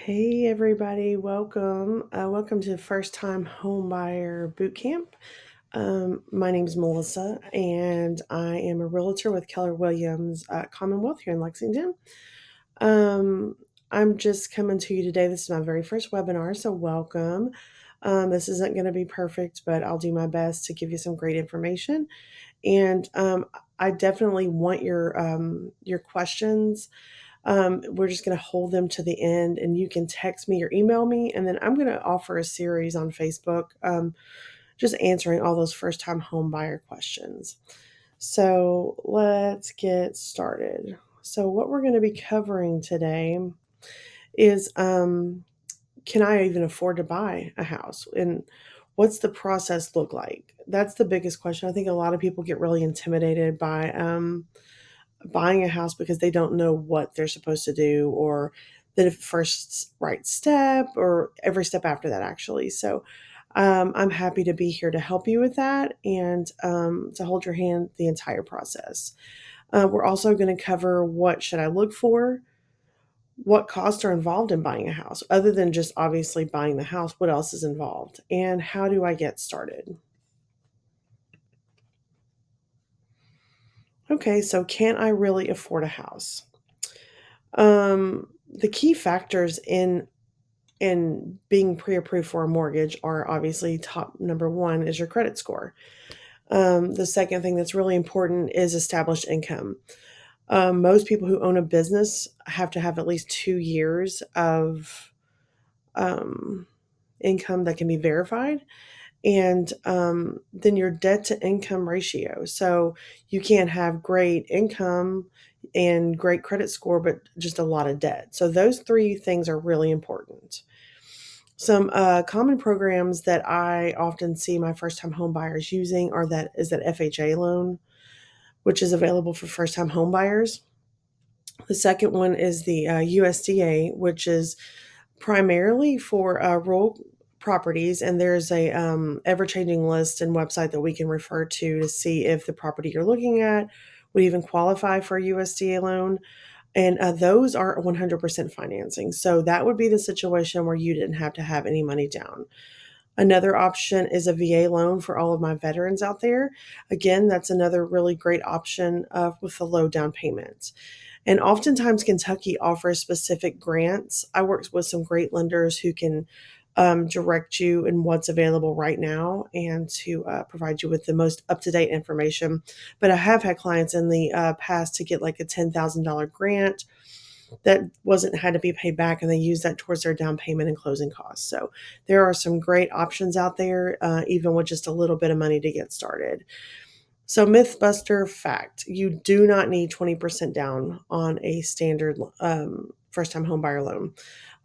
Hey everybody, welcome. Welcome to First Time Homebuyer Bootcamp. My name is Melissa and I am a realtor with Keller Williams Commonwealth here in Lexington. Um, I'm just coming to you today. This is my very first webinar, so welcome. This isn't going to be perfect, but I'll do my best to give you some great information. And I definitely want your questions. We're just going to hold them to the end, and you can text me or email me. And then I'm going to offer a series on Facebook, just answering all those first time home buyer questions. So let's get started. So, what we're going to be covering today is can I even afford to buy a house? And what's the process look like? That's the biggest question. I think a lot of people get really intimidated by buying a house because they don't know what they're supposed to do or the first right step or every step after that, actually. So I'm happy to be here to help you with that and to hold your hand the entire process. We're also going to cover what should I look for, what costs are involved in buying a house, other than just obviously buying the house, what else is involved, and how do I get started? Okay, so can I really afford a house? The key factors in being pre-approved for a mortgage are obviously top number one is your credit score. The second thing that's really important is established income. Most people who own a business have to have at least 2 years of um, income that can be verified. And then your debt to income ratio. So you can't have great income and great credit score, but just a lot of debt. So those three things are really important. Some common programs that I often see my first time home buyers using are that FHA loan, which is available for first time home buyers. The second one is the USDA, which is primarily for rural properties, and there's a ever-changing list and website that we can refer to see if the property you're looking at would even qualify for a USDA loan. And those are 100% financing. So that would be the situation where you didn't have to have any money down. Another option is a VA loan for all of my veterans out there. Again, that's another really great option with a low down payment. And oftentimes, Kentucky offers specific grants. I work with some great lenders who can direct you in what's available right now and to provide you with the most up to date information. But I have had clients in the past to get like a $10,000 grant that wasn't had to be paid back, and they use that towards their down payment and closing costs. So there are some great options out there, even with just a little bit of money to get started. So, Mythbuster fact: you do not need 20% down on a standard first time home buyer loan.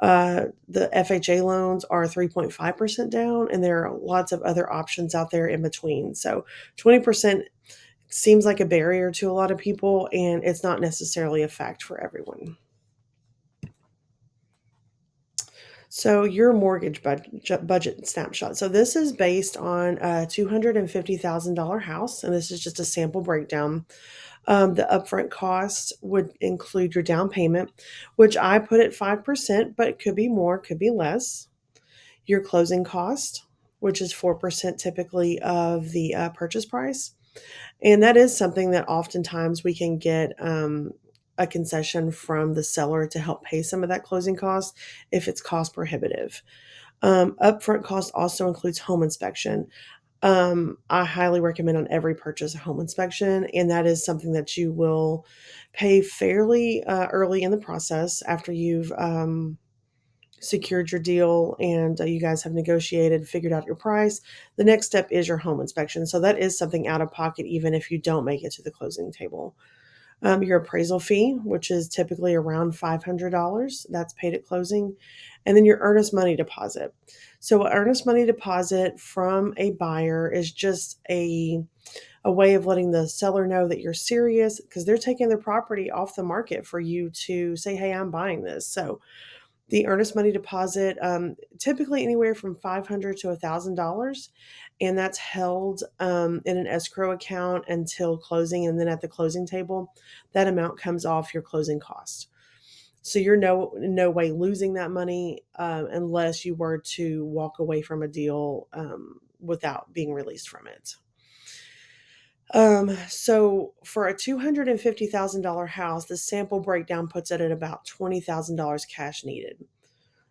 The FHA loans are 3.5% down, and there are lots of other options out there in between. So, 20% seems like a barrier to a lot of people, and it's not necessarily a fact for everyone. So, your mortgage budget snapshot. So, this is based on a $250,000 house, and this is just a sample breakdown. The upfront cost would include your down payment, which I put at 5%, but it could be more, could be less. Your closing cost, which is 4% typically of the purchase price. And that is something that oftentimes we can get a concession from the seller to help pay some of that closing cost if it's cost prohibitive. Upfront cost also includes home inspection. I highly recommend on every purchase a home inspection, and that is something that you will pay fairly early in the process after you've secured your deal and you guys have negotiated, figured out your price. The next step is your home inspection. So that is something out of pocket, even if you don't make it to the closing table. Your appraisal fee, which is typically around $500, that's paid at closing, and then your earnest money deposit. So, an earnest money deposit from a buyer is just a way of letting the seller know that you're serious because they're taking their property off the market for you to say, hey, I'm buying this. So, the earnest money deposit, typically anywhere from $500 to $1,000, and that's held in an escrow account until closing, and then at the closing table, that amount comes off your closing cost. So you're no way losing that money unless you were to walk away from a deal without being released from it. So for a $250,000 house, the sample breakdown puts it at about $20,000 cash needed.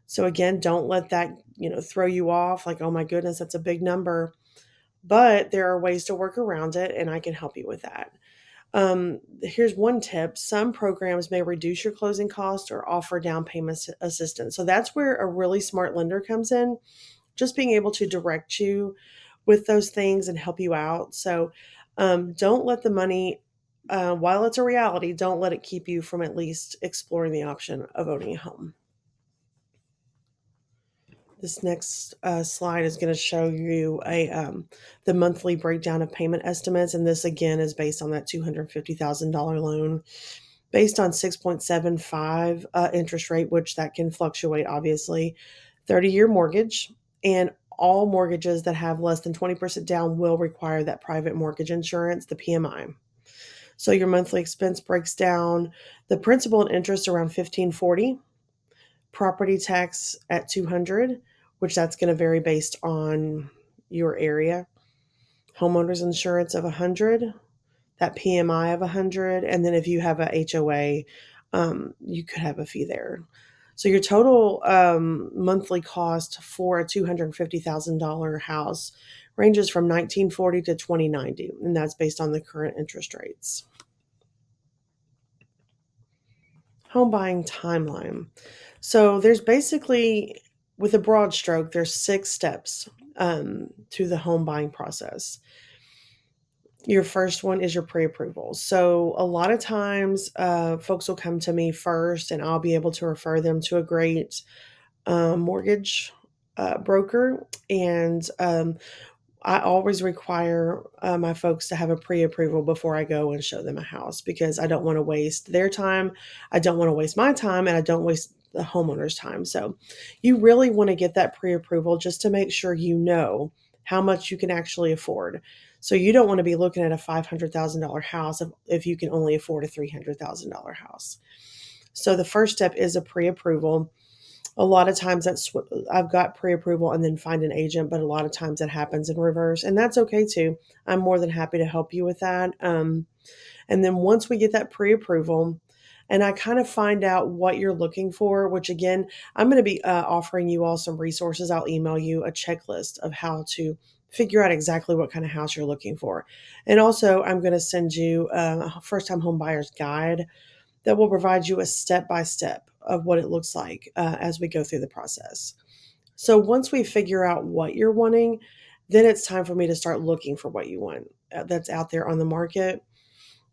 So again, don't let that, throw you off like, oh my goodness, that's a big number. But there are ways to work around it, and I can help you with that. Here's one tip. Some programs may reduce your closing cost or offer down payment assistance. So that's where a really smart lender comes in, just being able to direct you with those things and help you out. So don't let the money, while it's a reality, don't let it keep you from at least exploring the option of owning a home. This next slide is going to show you the monthly breakdown of payment estimates, and this again is based on that $250,000 loan, based on 6.75 interest rate, which that can fluctuate obviously. 30-year mortgage, and all mortgages that have less than 20% down will require that private mortgage insurance, the PMI. So your monthly expense breaks down the principal and interest around 1540, property tax at 200, which that's going to vary based on your area, homeowners insurance of 100, that PMI of 100, and then if you have a HOA, you could have a fee there. So your total monthly cost for a $250,000 house ranges from 1940 to 2090, and that's based on the current interest rates. Home buying timeline. So there's basically, with a broad stroke, there's 6 steps to the home buying process. Your first one is your pre-approval. So a lot of times, folks will come to me first, and I'll be able to refer them to a great mortgage broker. And I always require my folks to have a pre-approval before I go and show them a house, because I don't want to waste their time. I don't want to waste my time, and I don't waste the homeowner's time. So you really want to get that pre-approval just to make sure you know how much you can actually afford. So you don't want to be looking at a $500,000 house if you can only afford a $300,000 house. So the first step is a pre-approval. A lot of times I've got pre-approval and then find an agent, but a lot of times it happens in reverse, and that's okay too. I'm more than happy to help you with that. And then once we get that pre-approval, and I kind of find out what you're looking for, which again, I'm going to be offering you all some resources. I'll email you a checklist of how to figure out exactly what kind of house you're looking for. And also, I'm going to send you a first-time home buyer's guide that will provide you a step-by-step of what it looks like as we go through the process. So once we figure out what you're wanting, then it's time for me to start looking for what you want that's out there on the market.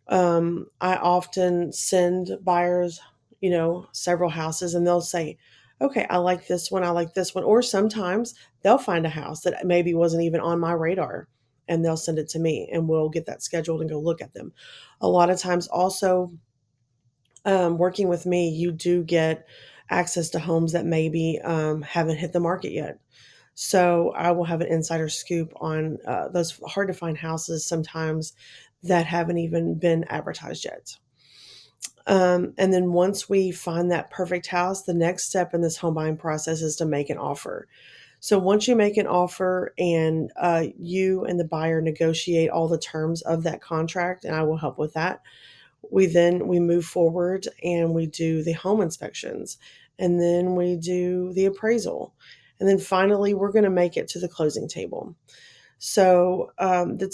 I often send buyers, several houses, and they'll say, okay, I like this one, I like this one. Or sometimes they'll find a house that maybe wasn't even on my radar, and they'll send it to me, and we'll get that scheduled and go look at them. A lot of times also, working with me, you do get access to homes that maybe haven't hit the market yet. So I will have an insider scoop on those hard to find houses sometimes that haven't even been advertised yet. And then once we find that perfect house, the next step in this home buying process is to make an offer. So once you make an offer and you and the buyer negotiate all the terms of that contract, and I will help with that, we move forward and we do the home inspections, and then we do the appraisal, and then finally we're going to make it to the closing table. So the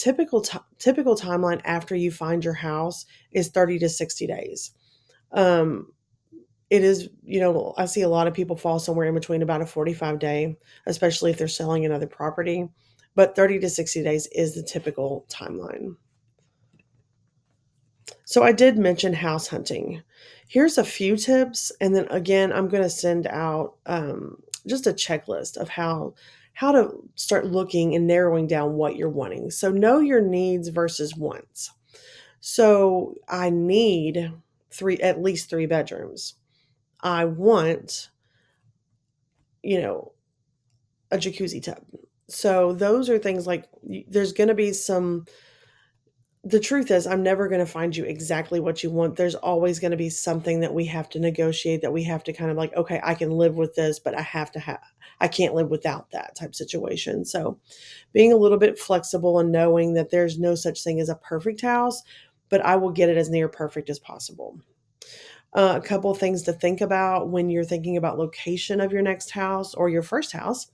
typical timeline after you find your house is 30 to 60 days. Um, it is, I see a lot of people fall somewhere in between about a 45-day, especially if they're selling another property. But 30 to 60 days is the typical timeline. So I did mention house hunting. Here's a few tips, and then again, I'm going to send out just a checklist of how to start looking and narrowing down what you're wanting. So know your needs versus wants. So I need at least 3 bedrooms. I want, you know, a jacuzzi tub. So those are things like there's going to be some the truth is, I'm never going to find you exactly what you want. There's always going to be something that we have to negotiate, that we have to kind of like, okay, I can live with this, but I can't live without that type situation. So being a little bit flexible and knowing that there's no such thing as a perfect house, but I will get it as near perfect as possible. A couple of things to think about when you're thinking about location of your next house or your first house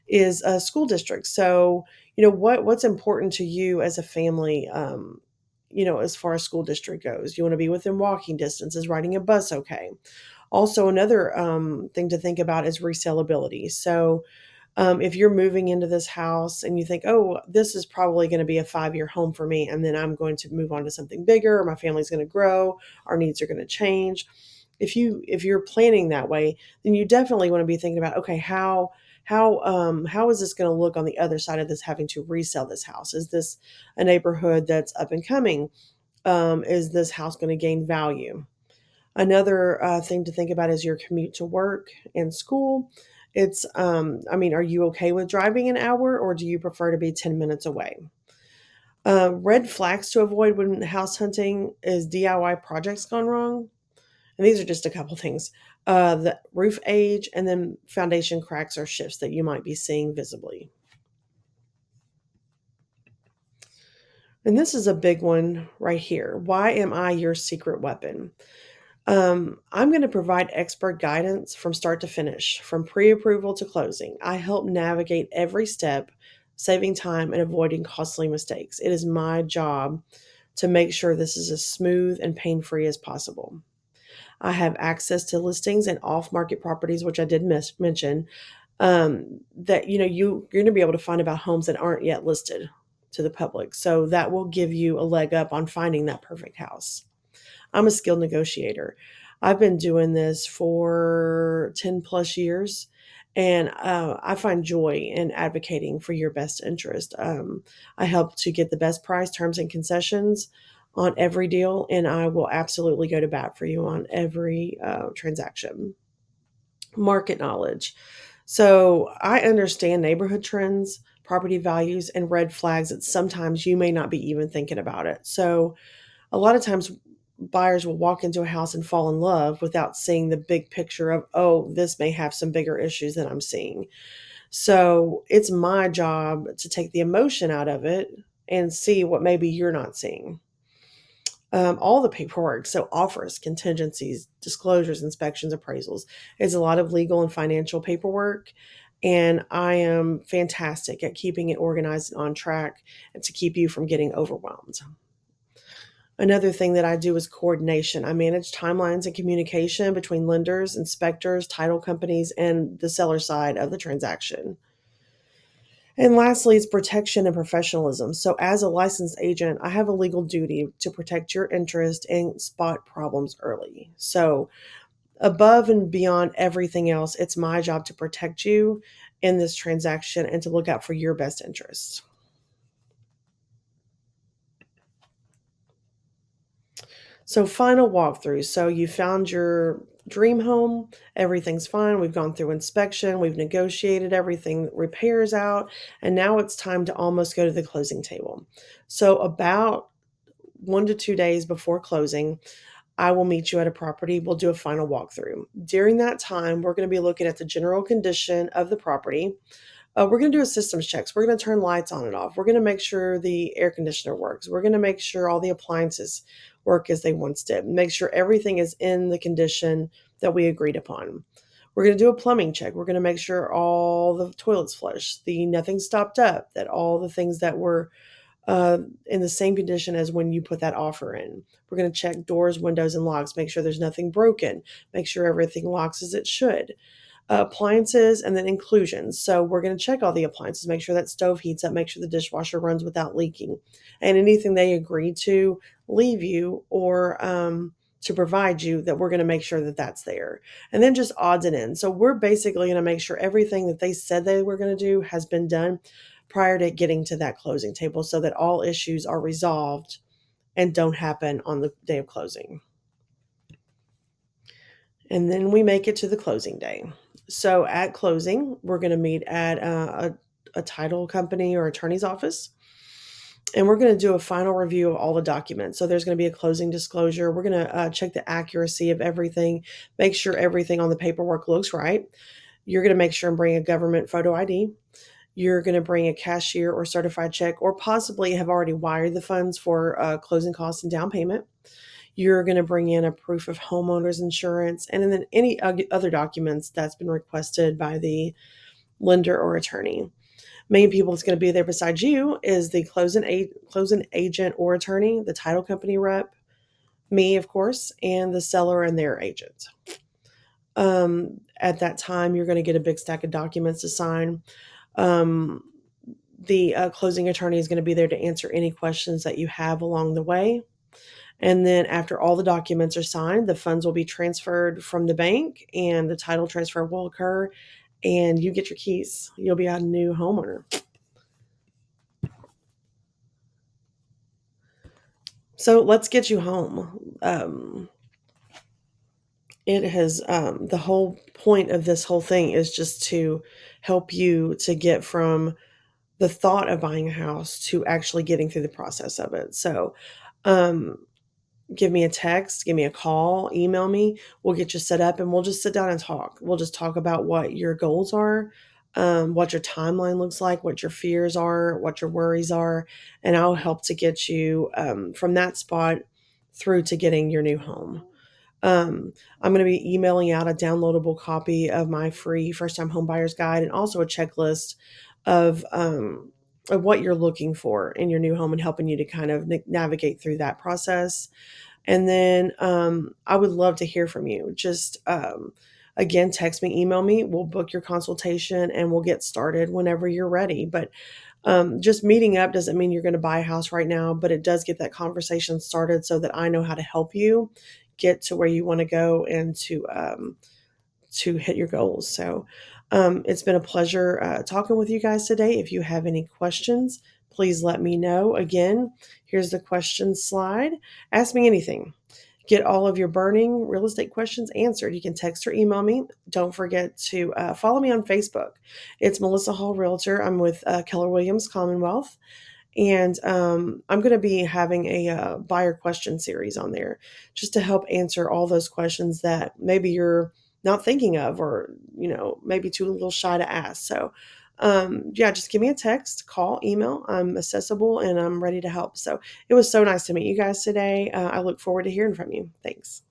is a school district. So, what's important to you as a family, as far as school district goes. You want to be within walking distance. Is riding a bus okay? Also, another thing to think about is resellability. So, if you're moving into this house and you think, oh, this is probably going to be a 5-year home for me, and then I'm going to move on to something bigger, or my family's going to grow, our needs are going to change. If you're planning that way, then you definitely want to be thinking about, okay, how is this going to look on the other side of this, having to resell this house? Is this a neighborhood that's up and coming? Is this house going to gain value? Another thing to think about is your commute to work and school. Are you okay with driving an hour, or do you prefer to be 10 minutes away? Red flags to avoid when house hunting is DIY projects gone wrong. And these are just a couple things. The roof age and then foundation cracks or shifts that you might be seeing visibly. And this is a big one right here. Why am I your secret weapon? I'm going to provide expert guidance from start to finish, from pre approval to closing. I help navigate every step, saving time and avoiding costly mistakes. It is my job to make sure this is as smooth and pain free as possible. I have access to listings and off market properties, which I did mention, that you're going to be able to find about homes that aren't yet listed to the public. So that will give you a leg up on finding that perfect house. I'm a skilled negotiator. I've been doing this for 10 plus years, and I find joy in advocating for your best interest. I help to get the best price, terms, and concessions on every deal, and I will absolutely go to bat for you on every transaction. Market knowledge. So I understand neighborhood trends, property values, and red flags that sometimes you may not be even thinking about it. So a lot of times buyers will walk into a house and fall in love without seeing the big picture of, oh, this may have some bigger issues than I'm seeing. So it's my job to take the emotion out of it and see what maybe you're not seeing. All the paperwork, so offers, contingencies, disclosures, inspections, appraisals. It's a lot of legal and financial paperwork. And I am fantastic at keeping it organized and on track and to keep you from getting overwhelmed. Another thing that I do is coordination. I manage timelines and communication between lenders, inspectors, title companies, and the seller side of the transaction. And lastly, it's protection and professionalism. So, as a licensed agent, I have a legal duty to protect your interest and spot problems early. So, above and beyond everything else, it's my job to protect you in this transaction and to look out for your best interests. So, final walkthrough. So, you found your dream home, everything's fine. We've gone through inspection, we've negotiated everything, repairs out, and now it's time to almost go to the closing table. So, about 1 to 2 days before closing, I will meet you at a property. We'll do a final walkthrough. During that time, we're going to be looking at the general condition of the property. We're going to do a systems checks. We're going to turn lights on and off. We're going to make sure the air conditioner works. We're going to make sure all the appliances work as they once did. Make sure everything is in the condition that we agreed upon. We're going to do a plumbing check. We're going to make sure all the toilets flush, the nothing stopped up, that all the things that were in the same condition as when you put that offer in. We're going to check doors, windows, and locks. Make sure there's nothing broken. Make sure everything locks as it should. Appliances and then inclusions. So we're going to check all the appliances, make sure that stove heats up, make sure the dishwasher runs without leaking, and anything they agree to leave you or to provide you, that we're going to make sure that that's there. And then just odds and ends. So we're basically going to make sure everything that they said they were going to do has been done prior to getting to that closing table, so that all issues are resolved and don't happen on the day of closing. And then we make it to the closing day. So at closing, we're going to meet at a title company or attorney's office. And we're going to do a final review of all the documents. So there's going to be a closing disclosure. We're going to check the accuracy of everything, make sure everything on the paperwork looks right. You're going to make sure and bring a government photo ID. You're going to bring a cashier or certified check, or possibly have already wired the funds for closing costs and down payment. You're going to bring in a proof of homeowner's insurance, and then any other documents that's been requested by the lender or attorney. Main people that's going to be there besides you is the closing agent or attorney, the title company rep, me, of course, and the seller and their agent. At that time, you're going to get a big stack of documents to sign. Um, the closing attorney is going to be there to answer any questions that you have along the way. And then after all the documents are signed, the funds will be transferred from the bank and the title transfer will occur, and you get your keys. You'll be a new homeowner. So let's get you home. It has the whole point of this whole thing is just to help you to get from the thought of buying a house to actually getting through the process of it. So, um, give me a text, give me a call, email me. We'll get you set up and we'll just sit down and talk. We'll just talk about what your goals are, what your timeline looks like, what your fears are, what your worries are, and I'll help to get you from that spot through to getting your new home. I'm going to be emailing out a downloadable copy of my free first time home buyer's guide and also a checklist of what you're looking for in your new home and helping you to kind of navigate through that process. And then I would love to hear from you. Just again, text me, email me. We'll book your consultation and we'll get started whenever you're ready. But just meeting up doesn't mean you're going to buy a house right now, but it does get that conversation started so that I know how to help you get to where you want to go and to hit your goals. So it's been a pleasure talking with you guys today. If you have any questions, please let me know. Again, here's the question slide. Ask me anything. Get all of your burning real estate questions answered. You can text or email me. Don't forget to follow me on Facebook. It's Melissa Hall Realtor. I'm with Keller Williams Commonwealth. And I'm going to be having a buyer question series on there just to help answer all those questions that maybe you're not thinking of, or, maybe too a little shy to ask. So, yeah, just give me a text, call, email. I'm accessible and I'm ready to help. So it was so nice to meet you guys today. I look forward to hearing from you. Thanks.